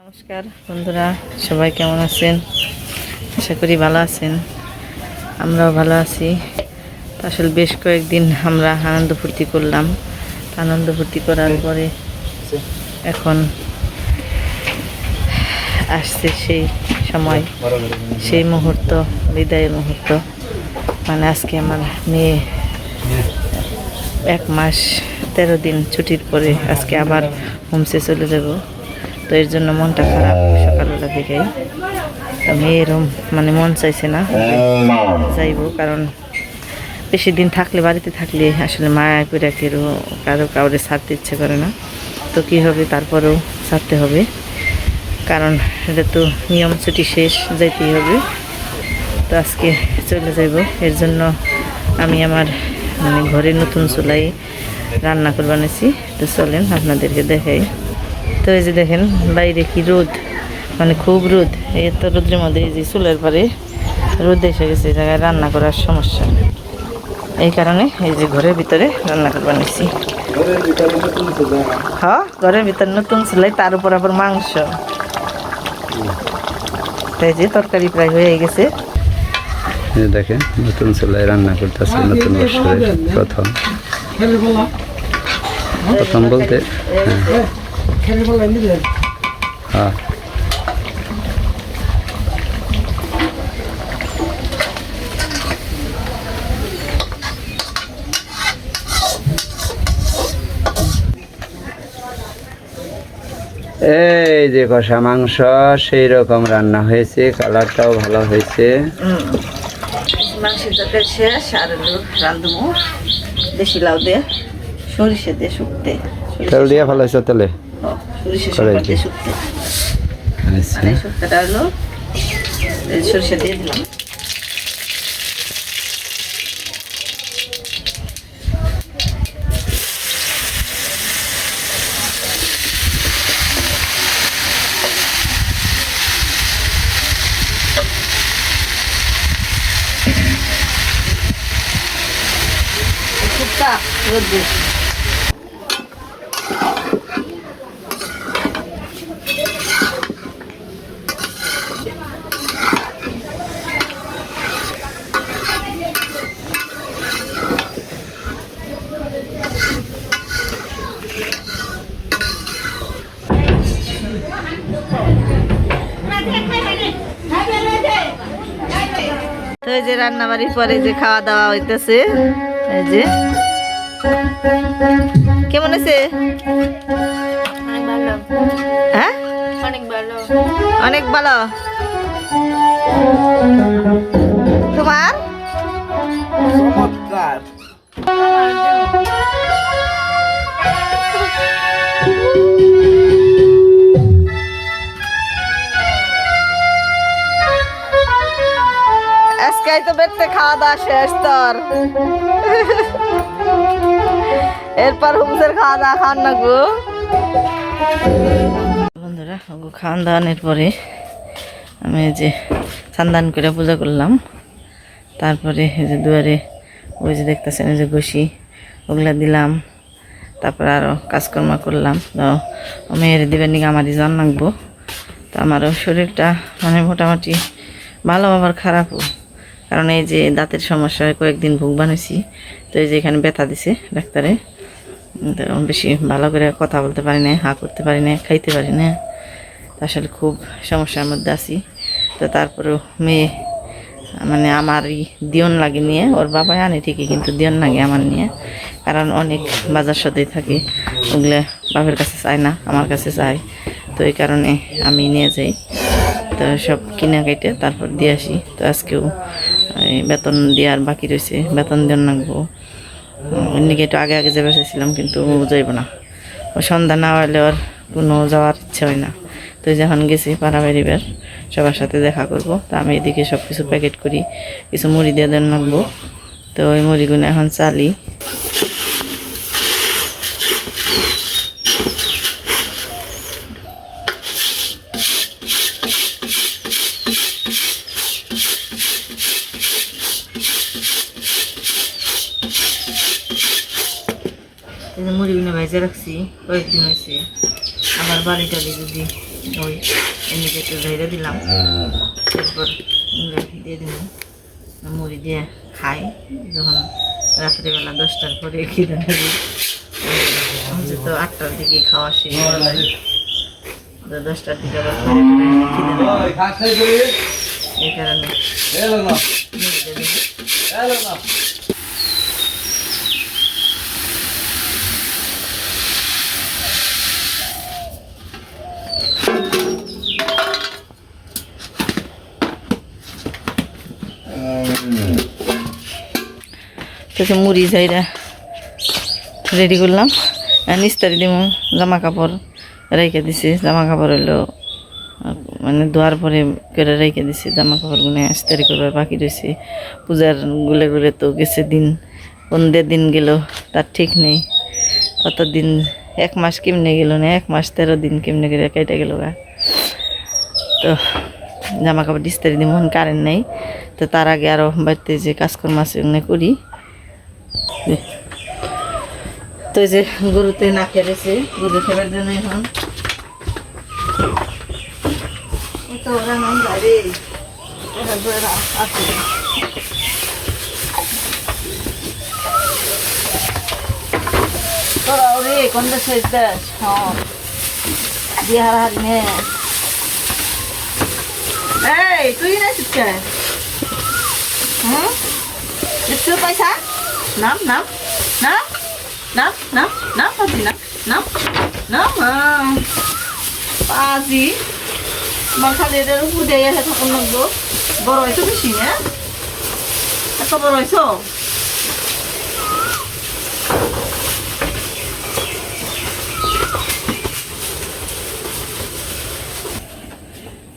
নমস্কার বন্ধুরা, সবাই কেমন আছেন? আশা করি ভালো আছেন। আমরাও ভালো আছি। আসলে বেশ কয়েকদিন আমরা আনন্দ ফুর্তি করলাম। আনন্দ ফুর্তি করার পরে এখন আসছে সেই সময়, সেই মুহূর্ত, বিদায়ের মুহূর্ত। মানে আজকে আমার মেয়ে 1 মাস 13 দিন ছুটির পরে আজকে আবার হোমসে চলে যাব। তো এর জন্য মনটা খারাপ সকালবেলা থেকেই। তো মেয়েরও মানে মন চাইছে না যাইব, কারণ বেশি দিন থাকলে, বাড়িতে থাকলে আসলে মায়া করে কাউরে ছাড়তে ইচ্ছে করে না। তো কী হবে, তারপরেও ছাড়তে হবে, কারণ এটা তো নিয়ম, ছুটি শেষ, যাইতেই হবে। তো আজকে চলে যাইব। এর জন্য আমি আমার ঘরে নতুন চুলাই রান্না করে বানিয়েছি। তো চলেন আপনাদেরকে দেখাই। তো এই যে দেখেন বাইরে কি রোদ, মানে খুব রোদ। এই তো রোদ্রের মধ্যে এই যে চুলের পরে রোদ এসে গেছে, এই জায়গায় রান্না করার সমস্যা। এই কারণে এই যে ঘরের ভিতরে রান্না করে বানিয়েছি। হ্যাঁ, ঘরের ভিতরে নতুন চুলাই, তার উপর আবার মাংস। এই যে তরকারি প্রায় হয়ে গেছে। দেখেন নতুন চুলায় রান্না করতেছে, নতুন বছরের প্রথম বলতে হ্যাঁ। এই যে কষা মাংস সেই রকম রান্না হয়েছে, কালারটাও ভালো হয়েছে। মাংসের তরকারি শেষ, আর রান্ধবো দেশি লাউ দিয়ে, সরিষা দিয়ে শুকতে। তেল দিয়ে ভালো হয়েছে, তেলে সরিষা শুকতে। শুক্তাটা হলো সরিষা দিয়ে দিলাম। শুক্তা রোদ্রে তো এই যে রান্নাবাড়ির পরে যে খাওয়া দাওয়া হইতেছে। এই যে কেমন আছে? হ্যাঁ, অনেক ভালো। তোমার আজকে তো বেড়তে খাওয়া দাওয়া শেষ তোর, এরপর হুমসের খাওয়া দাওয়া খান না গো বন্ধুরা। খাওয়ান দাওয়ানোর পরে আমি এই যে সান্দান করে পূজা করলাম। তারপরে এই যে দুয়ারে ওই যে দেখতেছেন এই যে ঘষি, ওগুলা দিলাম। তারপরে আরও কাজকর্ম করলাম। তো মেয়ের দিবেন নিকে আমারই জান লাগবো। তো আমারও শরীরটা মানে মোটামুটি ভালো, আবার খারাপও, কারণ এই যে দাঁতের সমস্যায় কয়েকদিন ভোগ বানিয়েছি। তো এই যে এখানে ব্যথা দিছে ডাক্তারে। তো বেশি ভালো করে কথা বলতে পারি না, হা করতে পারি না, খাইতে পারি না। আসলে খুব সমস্যার মধ্যে আছি। তো তারপরেও মেয়ে মানে আমারই দিয়ন লাগে নিয়ে, ওর বাবাই আনে ঠিকই, কিন্তু দিয়ন লাগে আমার নিয়ে, কারণ অনেক বাজার সদাই থাকে, ওগুলো বাপের কাছে চায় না, আমার কাছে চায়। তো এই কারণে আমি নিয়ে যাই। তো সব কিনে কেটে তারপর দিয়ে আসি। তো আজকেও বেতন দেওয়ার বাকি রয়েছে, বেতন দেওয়ার লাগবো। এমনিকে একটু আগে আগে যাবে চাইছিলাম, কিন্তু যাইব না, ও সন্ধ্যা না হলে ওর কোনো যাওয়ার ইচ্ছে হয় না। তো যখন গেছি পাড়া বেরিবার সবার সাথে দেখা করব। তো আমি এদিকে সব কিছু প্যাকেট করি, কিছু মুড়ি দিয়ে দেন লাগবো। তো ওই মুড়িগুলো এখন চালি। মুড়িগুলো ভেজে রাখছি, কয়েকদিন হয়েছে। আবার বাড়িটা যদি ওই এমনিতে একটু ধরে দিলাম, এরপর দিয়ে দিলাম মুড়ি দিয়ে খাই যখন রাত্রিবেলা 10টার পরে খিদে লাগে। তো 8টার দিকে খাওয়া শেষ হয়ে যায়, 10টার দিকে আবার খিদে লাগে, এই কারণে তো মুড়ি যাইরা রেডি করলাম। নিস্তারি দিব, জামা কাপড় রেখে দিছি, জামা কাপড় হইলো মানে ধোয়ার পরে করে রেখে দিছি, জামা কাপড়গুলো ইস্তারি করবার বাকি রয়েছে। পূজার গুলে গুলে তো গেছে দিন, কোন দিন গেল তার ঠিক নেই, কত দিন 1 মাস কেমনে গেল না, 1 মাস 13 দিন কেমনে করে কেটে গেল গা। তো জামা কাপড় ইস্তারি দিব, কারেন্ট নেই। তো তার আগে আরও বাড়িতে যে কাজকর্ম আছে ওগুলো করি। তো এই যে গরুতে না খেয়েছে, গরু খেবার জন্য এখন তো ওরা নাম বাইরে আছে। তোরা ওরে কোন দেশ দেশ বিহার হারি নে। এই তুই না শিখছে দেখছো পয়সা নাম নাম নাম নাম নাম নাম পাবি না নাম নাম পাজি খালি এদের উপর দিয়ে থাকুন লাগবো। বড় হয়েছো বেশি না, এত বড় হয়েছো।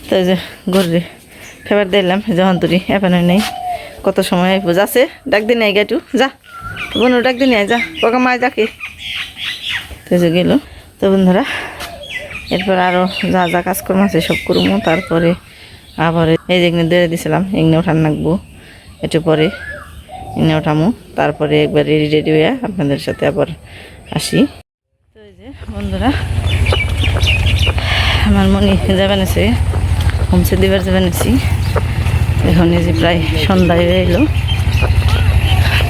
তো যে গরুরে খাবার দিলাম, যখন তুরি এখন নেই, কত সময় যাচ্ছে। ডাক দিন আই গাটু যা, বোন ডাক দিন আয় যা, কাকা মায় যাকে। তো যে গেল। তো বন্ধুরা এরপর আরও যা যা কাজকর্ম আছে সব করবো। তারপরে আবার এই যে এগুলো দিয়ে দিয়েছিলাম, এগুলো উঠান রাখবো একটু পরে, এগুলো উঠামো। তারপরে একবার রেডি রেডি হয়ে আপনাদের সাথে আবার আসি। তো এই যে বন্ধুরা আমার মনে যাবেন আছে, হোমসে দিবার যাবেন আছি। এখন এই যে প্রায় সন্ধ্যায় হয়ে এলো,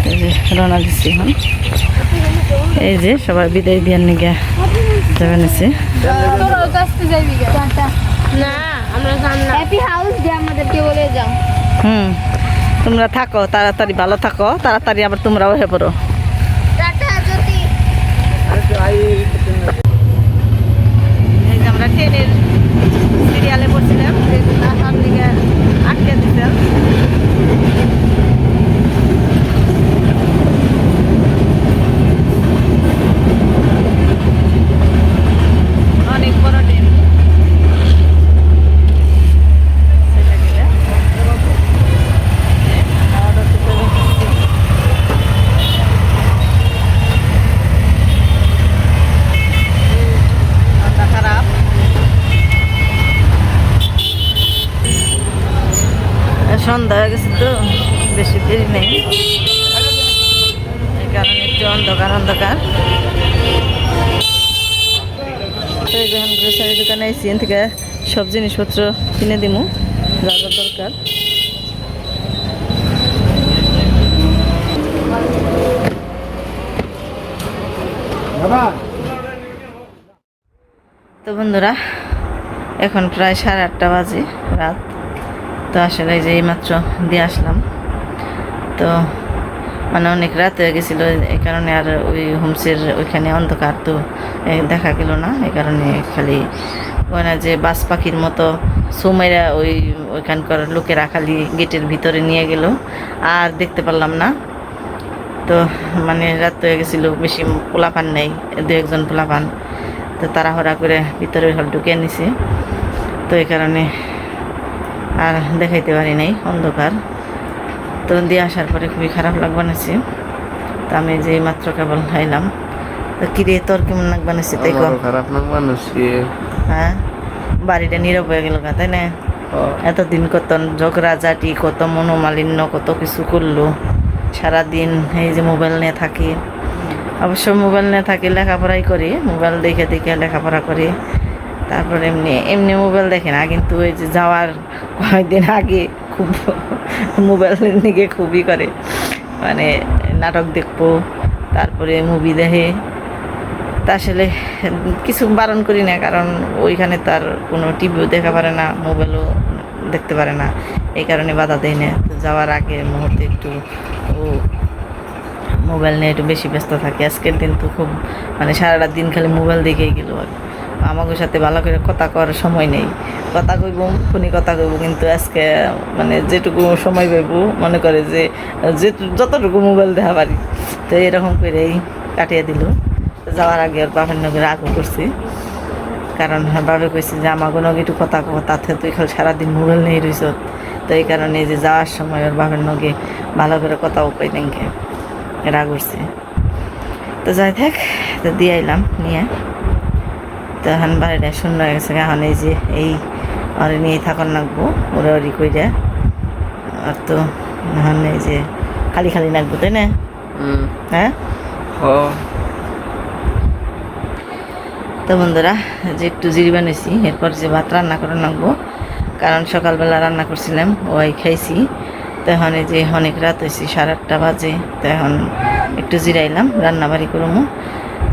এই যে রওনা দিচ্ছি এখন। এই যে সবাই বিদায় দিয়ে নিয়ে যাবেন আছে। তোমরা থাকো, তাড়াতাড়ি ভালো থাকো, তাড়াতাড়ি আবার তোমরাও হয়ে পড়ো। আমরা ট্রেনের সিরিয়ালে পড়ছিলাম, দিকে আটকে দিতাম। অনেক বড় ট্রেন। খারাপ সন্ধ্যা হয়ে গেছে তো বেশি দেরি নেই, এই কারণে একটু অন্ধকার অন্ধকার। তো যখন গ্রোসারি দোকানে এসি থেকে সব জিনিসপত্র কিনে দিমু যা যা দরকার। তো বন্ধুরা এখন প্রায় 8:30 বাজে রাত। তো আসলে যে এইমাত্র দিয়ে আসলাম, তো মানে অনেক রাত হয়ে গেছিলো, এই কারণে আর ওই হোমসের ওইখানে অন্ধকার তো দেখা গেল না। এই কারণে খালি ওই না যে বাস পাখির মতো সুমেরা ওইখানকার লোকেরা খালি গেটের ভিতরে নিয়ে গেল, আর দেখতে পারলাম না। তো মানে রাত হয়ে গেছিলো, বেশি পোলাপান নেই, 2-1 পোলাপান। তো তাড়াহুড়া করে ভিতরের ঘর ঢুকে নিছে, তো এই কারণে আর দেখাইতে পারি নাই, অন্ধকার। তো দিয়ে আসার পরে খুবই খারাপ লাগবানাছি। তো আমি যে মাত্র কেবল খাইলাম। তো কিরে তোর কেমন লাগবানাছি তাই খারাপ লাগবানাছি। হ্যাঁ, বাড়িটা নীরব হয়ে গেল তাই না? এতদিন কত ঝগড়া ঝাঁটি, কত মনোমালিন্য, কত কিছু করলো সারাদিন। এই যে মোবাইল নিয়ে থাকি, অবশ্য মোবাইল নিয়ে থাকি, লেখাপড়াই করি, মোবাইল দেখে দেখে লেখাপড়া করি। তারপর এমনি এমনি মোবাইল দেখে না, কিন্তু ওই যে যাওয়ার কয়েকদিন আগে খুব মোবাইল নিয়ে খুবই করে, মানে নাটক দেখবো, তারপরে মুভি দেখে। তা আসলে কিছু বারণ করি না, কারণ ওইখানে তার কোনো টিভিও দেখা পারে না, মোবাইলও দেখতে পারে না, এই কারণে বাধা দেয় না। তো যাওয়ার আগে মুহূর্তে একটু ও মোবাইল নিয়ে একটু বেশি ব্যস্ত থাকে। আজকের দিন তো খুব মানে সারাটা দিন খালি মোবাইল দেখেই গেল। আর আমাদের সাথে ভালো করে কথা করার সময় নেই, কথা কইব ফোনে কথা কইব, কিন্তু আজকে মানে যেটুকু সময় পাইব মনে করে যে যতটুকু মোবাইল দেখা পারি, তো এরকম করেই কাটিয়ে দিল। যাওয়ার আগে ওর বাপের নগরে রাগও করছি, কারণ বাবে কইছি যে আমাকে নগে একটু কথা কব, তাতে তুই খালি সারাদিন মোবাইল নিয়ে রইস। তো এই কারণে যে যাওয়ার সময় ওর বাপের নগে ভালো করে কথাও কই নাকি রাগ করছি। তো যাই থাক, তো দিয়ে আইলাম নিয়ে। তো এখন বাড়িটা শূন্য হয়ে গেছে, এখন এই যে এই ওরে নিয়েই থাকুন লাগবো, ওরা ওরি কইরা। আর তো এখন এই যে খালি খালি লাগবো, তাই না? হ্যাঁ। তো বন্ধুরা, যে একটু জিরি বানিয়েছি, এরপর যে ভাত রান্না করে রাখবো, কারণ সকালবেলা রান্না করছিলাম, ওই খাইছি। তো এখন এই যে অনেক রাত হয়েছি, 8:30 বাজে। তো এখন একটু জিরাইলাম, রান্নাবাড়ি করবো।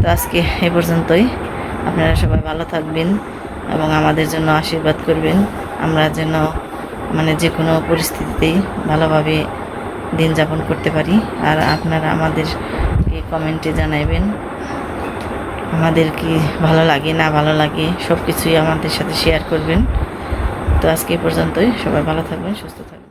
তো আজকে এই পর্যন্তই। আপনারা সবাই ভালো থাকবেন এবং আমাদের জন্য আশীর্বাদ করবেন, আমরা যেন মানে যে কোনো পরিস্থিতিতেই ভালোভাবে দিন যাপন করতে পারি। আর আপনারা আমাদেরকে কমেন্টে জানাইবেন আমাদের কি ভালো লাগে না ভালো লাগে, সব কিছুই আমাদের সাথে শেয়ার করবেন। তো আজকে এই পর্যন্তই, সবাই ভালো থাকবেন, সুস্থ থাকবেন।